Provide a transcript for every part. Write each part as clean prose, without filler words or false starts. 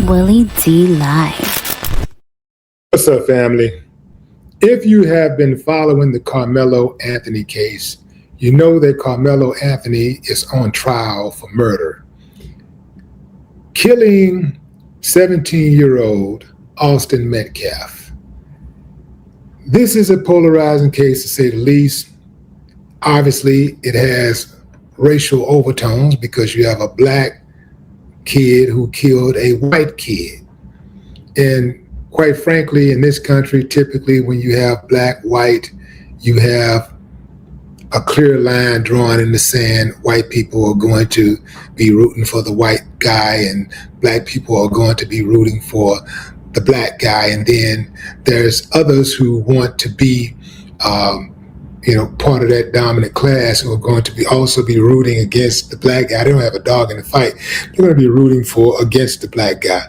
Willie D Live. What's up, family? If you have been following the Karmelo Anthony case, you know that Karmelo Anthony is on trial for murder, killing 17-year-old Austin Metcalf. This is a polarizing case, to say the least. Obviously, it has racial overtones because you have a black kid who killed a white kid. And quite frankly, in this country, typically when you have black, white, you have a clear line drawn in the sand. White people are going to be rooting for the white guy and black people are going to be rooting for the black guy. And then there's others who want to be part of that dominant class who are going to also be rooting against the black guy. They don't have a dog in the fight. They're going to be rooting against the black guy.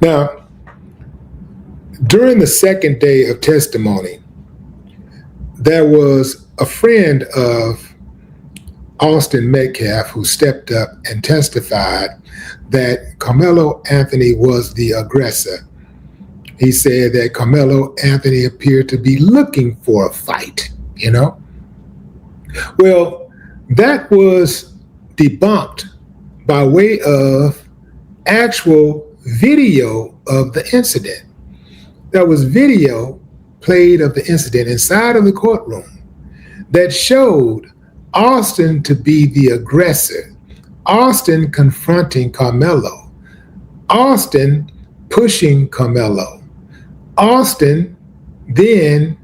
Now, during the second day of testimony, there was a friend of Austin Metcalf who stepped up and testified that Karmelo Anthony was the aggressor. He said that Karmelo Anthony appeared to be looking for a fight. Well, that was debunked by way of actual video of the incident. There was video played of the incident inside of the courtroom that showed Austin to be the aggressor, Austin confronting Karmelo, Austin pushing Karmelo, Austin then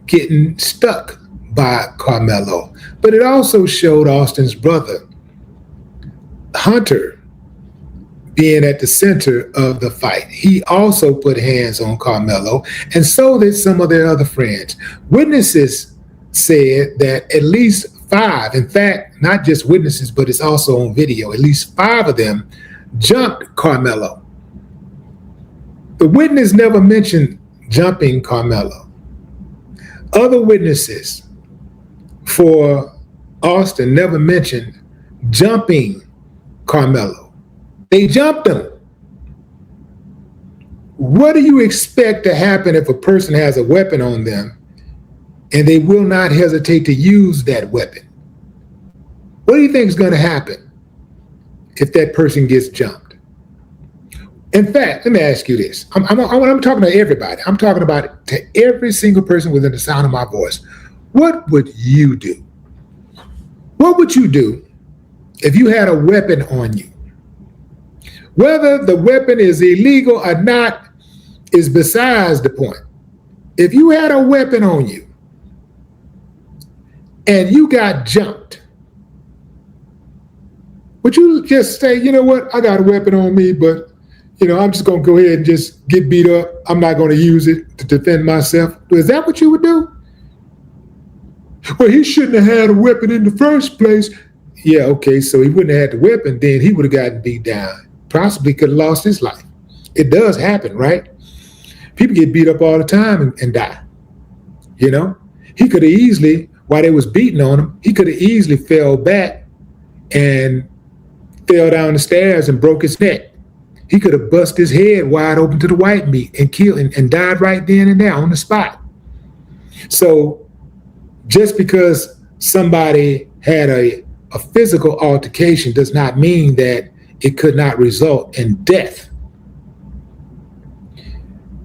getting stuck by Karmelo. But it also showed Austin's brother, Hunter, being at the center of the fight. He also put hands on Karmelo, and so did some of their other friends. Witnesses said that at least 5, in fact, not just witnesses, but it's also on video, at least 5 of them jumped Karmelo. The witness never mentioned jumping Karmelo. Other witnesses for Austin never mentioned jumping Karmelo. They jumped him. What do you expect to happen if a person has a weapon on them and they will not hesitate to use that weapon? What do you think is going to happen if that person gets jumped? In fact, let me ask you this. I'm talking to everybody. I'm talking about to every single person within the sound of my voice. What would you do? What would you do if you had a weapon on you? Whether the weapon is illegal or not is besides the point. If you had a weapon on you and you got jumped, would you just say, you know what, I got a weapon on me, but I'm just going to go ahead and just get beat up. I'm not going to use it to defend myself. Is that what you would do? Well, he shouldn't have had a weapon in the first place. Yeah, okay, so he wouldn't have had the weapon, then he would have gotten beat down. Possibly could have lost his life. It does happen, right? People get beat up all the time and die. He could have easily, while they was beating on him, he could have easily fell back and fell down the stairs and broke his neck. He could have busted his head wide open to the white meat and killed and died right then and there on the spot. So just because somebody had a physical altercation does not mean that it could not result in death.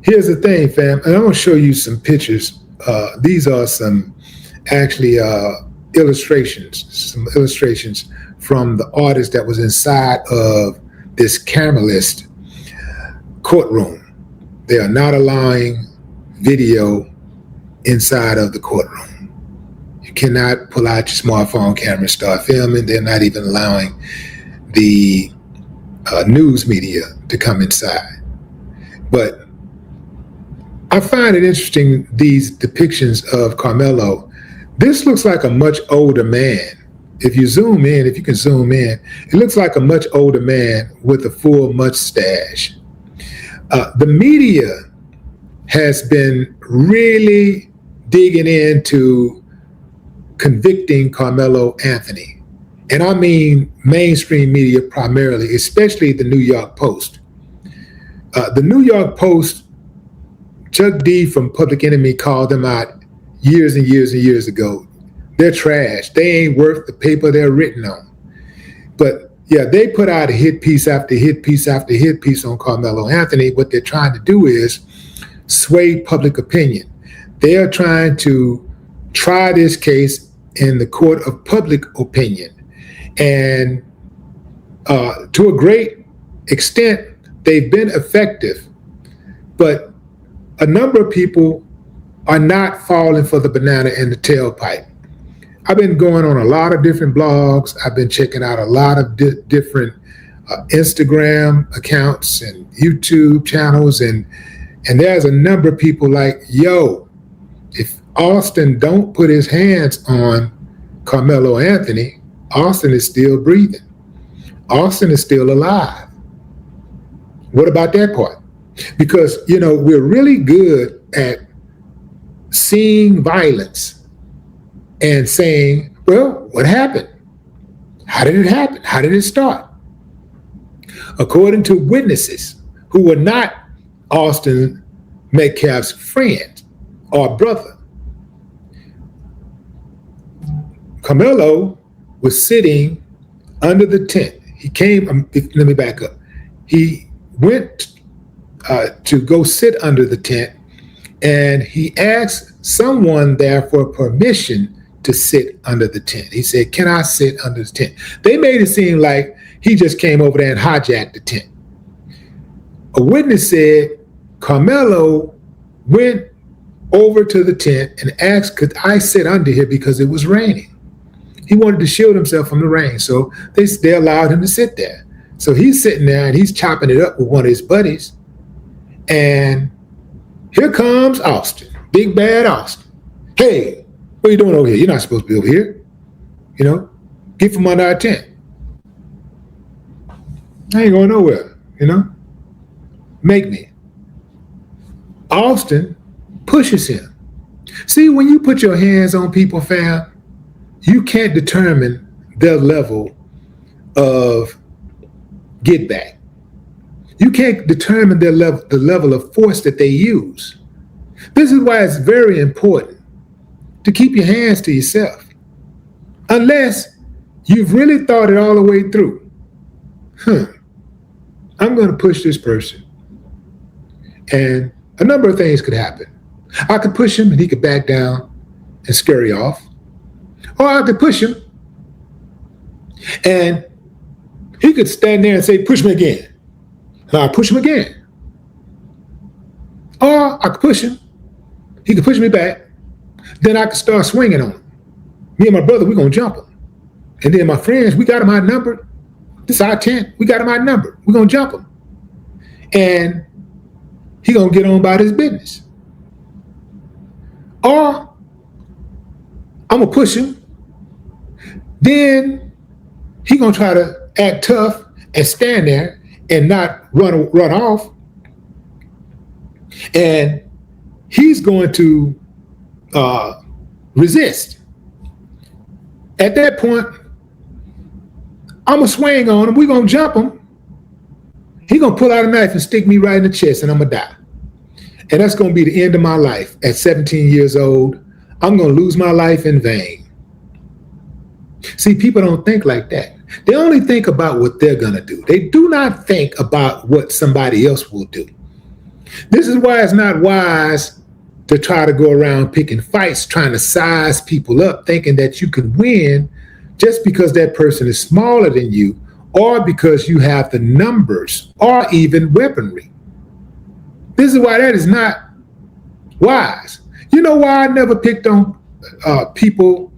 Here's the thing, fam, and I'm going to show you some pictures. These are some actually illustrations from the artist that was inside of this cameralist courtroom. They are not allowing video inside of the courtroom. You cannot pull out your smartphone camera and start filming. They're not even allowing the news media to come inside. But I find it interesting, these depictions of Karmelo. This looks like a much older man. If you zoom in, if you can zoom in, it looks like a much older man with a full mustache. The media has been really digging into convicting Karmelo Anthony. And I mean mainstream media primarily, especially the New York Post. The New York Post, Chuck D from Public Enemy called them out years and years and years ago. They're trash. They ain't worth the paper they're written on. But yeah, they put out a hit piece after hit piece after hit piece on Karmelo Anthony. What they're trying to do is sway public opinion. They are trying to try this case in the court of public opinion. And to a great extent, they've been effective. But a number of people are not falling for the banana in the tailpipe. I've been going on a lot of different blogs. I've been checking out a lot of different Instagram accounts and YouTube channels. And there's a number of people like, yo, if Austin don't put his hands on Karmelo Anthony, Austin is still breathing. Austin is still alive. What about that part? Because, we're really good at seeing violence and saying, well, what happened? How did it happen? How did it start? According to witnesses who were not Austin Metcalf's friend or brother, Karmelo was sitting under the tent. He came, let me back up. He went to go sit under the tent, and he asked someone there for permission to sit under the tent. He said, can I sit under the tent? They made it seem like he just came over there and hijacked the tent. A witness said Karmelo went over to the tent and asked, could I sit under here because it was raining? He wanted to shield himself from the rain, so they allowed him to sit there. So he's sitting there and he's chopping it up with one of his buddies. And here comes Austin, big bad Austin. Hey, what are you doing over here? You're not supposed to be over here. Get from under our tent. I ain't going nowhere, Make me. Austin pushes him. See, when you put your hands on people, fam, you can't determine their level of get back. You can't determine the level of force that they use. This is why it's very important to keep your hands to yourself, unless you've really thought it all the way through. I'm going to push this person. And a number of things could happen. I could push him and he could back down and scurry off. Or I could push him and he could stand there and say, push me again. And I'll push him again. Or I could push him. He could push me back. Then I could start swinging on him. Me and my brother, we're going to jump him. And then my friends, we got him outnumbered. This is our tent. We got him outnumbered. We're going to jump him. And he going to get on about his business. Or I'm going to push him. Then he going to try to act tough and stand there and not run off. And he's going to resist. At that point, I'm going to swing on him. We're going to jump him. He's going to pull out a knife and stick me right in the chest, and I'm going to die. And that's going to be the end of my life. At 17 years old, I'm going to lose my life in vain. See, people don't think like that. They only think about what they're going to do. They do not think about what somebody else will do. This is why it's not wise to try to go around picking fights, trying to size people up, thinking that you can win just because that person is smaller than you, or because you have the numbers, or even weaponry. This is why that is not wise. You know why I never picked on people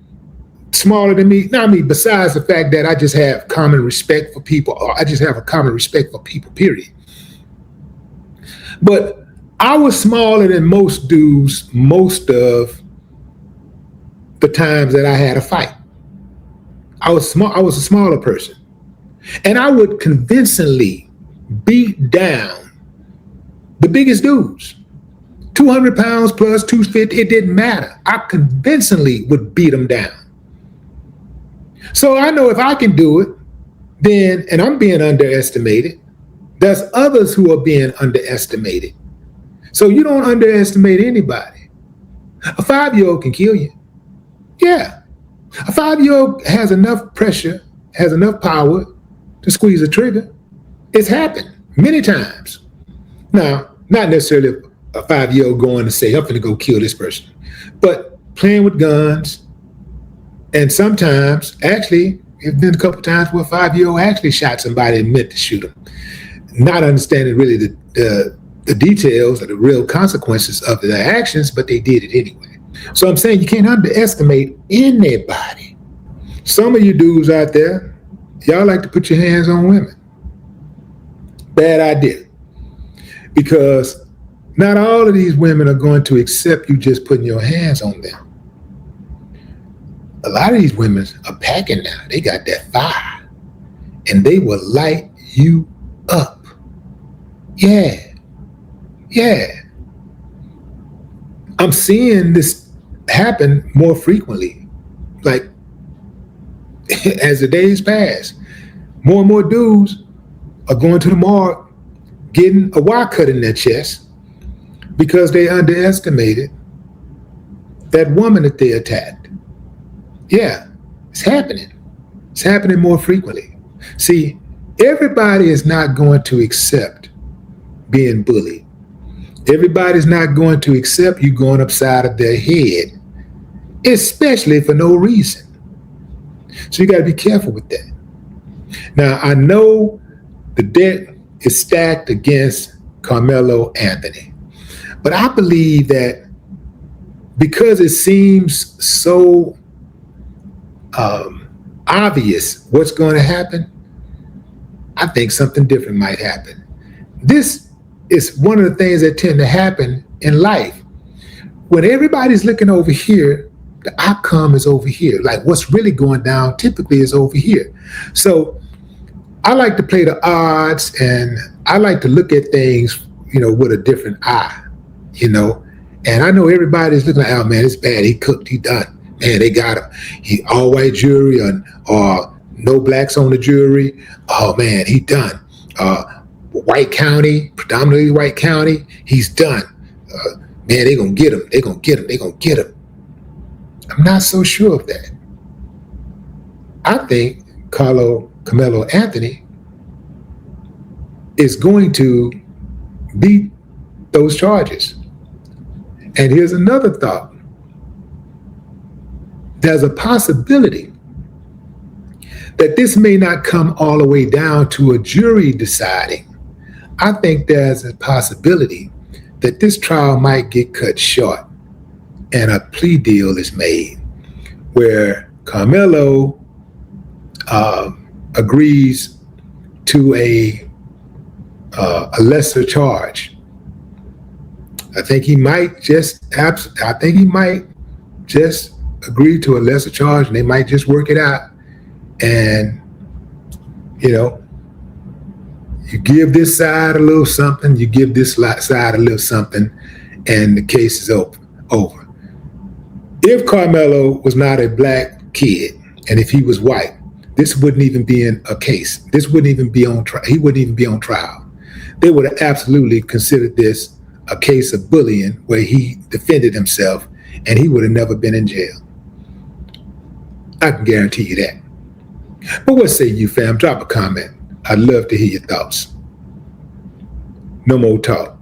smaller than me? Not me, besides the fact that I just have common respect for people, or I just have a common respect for people, period. But I was smaller than most dudes most of the times that I had a fight. I was a smaller person. And I would convincingly beat down the biggest dudes. 200 pounds plus 250, it didn't matter. I convincingly would beat them down. So I know if I can do it, then, and I'm being underestimated, There's others who are being underestimated. So you don't underestimate anybody. A 5-year-old can kill you. Yeah. A 5-year-old has enough pressure, has enough power to squeeze a trigger. It's happened many times. Now, not necessarily a 5-year-old going to say, I'm going to go kill this person, but playing with guns. And sometimes, actually, it's been a couple times where a 5-year-old actually shot somebody and meant to shoot him, not understanding really the details or the real consequences of their actions, but they did it anyway. So I'm saying you can't underestimate anybody. Some of you dudes out there, y'all like to put your hands on women. Bad idea. Because not all of these women are going to accept you just putting your hands on them. A lot of these women are packing now. They got that fire. And they will light you up. Yeah. I'm seeing this happen more frequently. Like, as the days pass, more and more dudes are going to the morgue, getting a wire cut in their chest because they underestimated that woman that they attacked. Yeah, it's happening. It's happening more frequently. See, everybody is not going to accept being bullied. Everybody's not going to accept you going upside of their head, especially for no reason. So you got to be careful with that. Now, I know the deck is stacked against Karmelo Anthony, but I believe that because it seems so obvious what's going to happen, I think something different might happen. This is one of the things that tend to happen in life. When everybody's looking over here, the outcome is over here. Like what's really going down typically is over here. So I like to play the odds, and I like to look at things, with a different eye, And I know everybody's looking like, oh man, it's bad. He cooked, he done. Man, they got him. He all white jury or no blacks on the jury. Oh man, he done. White county, predominantly white county, he's done. Man, they gonna get him. They gonna get him. I'm not so sure of that. I think Karmelo Anthony is going to beat those charges. And here's another thought. There's a possibility that this may not come all the way down to a jury deciding. I think there's a possibility that this trial might get cut short and a plea deal is made where Karmelo agrees to a lesser charge. I think he might just agree to a lesser charge, and they might just work it out. And you give this side a little something, you give this side a little something, and the case is over. If Karmelo was not a black kid, and if he was white, this wouldn't even be in a case. This wouldn't even be on trial. He wouldn't even be on trial. They would have absolutely considered this a case of bullying where he defended himself, and he would have never been in jail. I can guarantee you that. But what say you, fam? Drop a comment. I'd love to hear your thoughts. No more talk.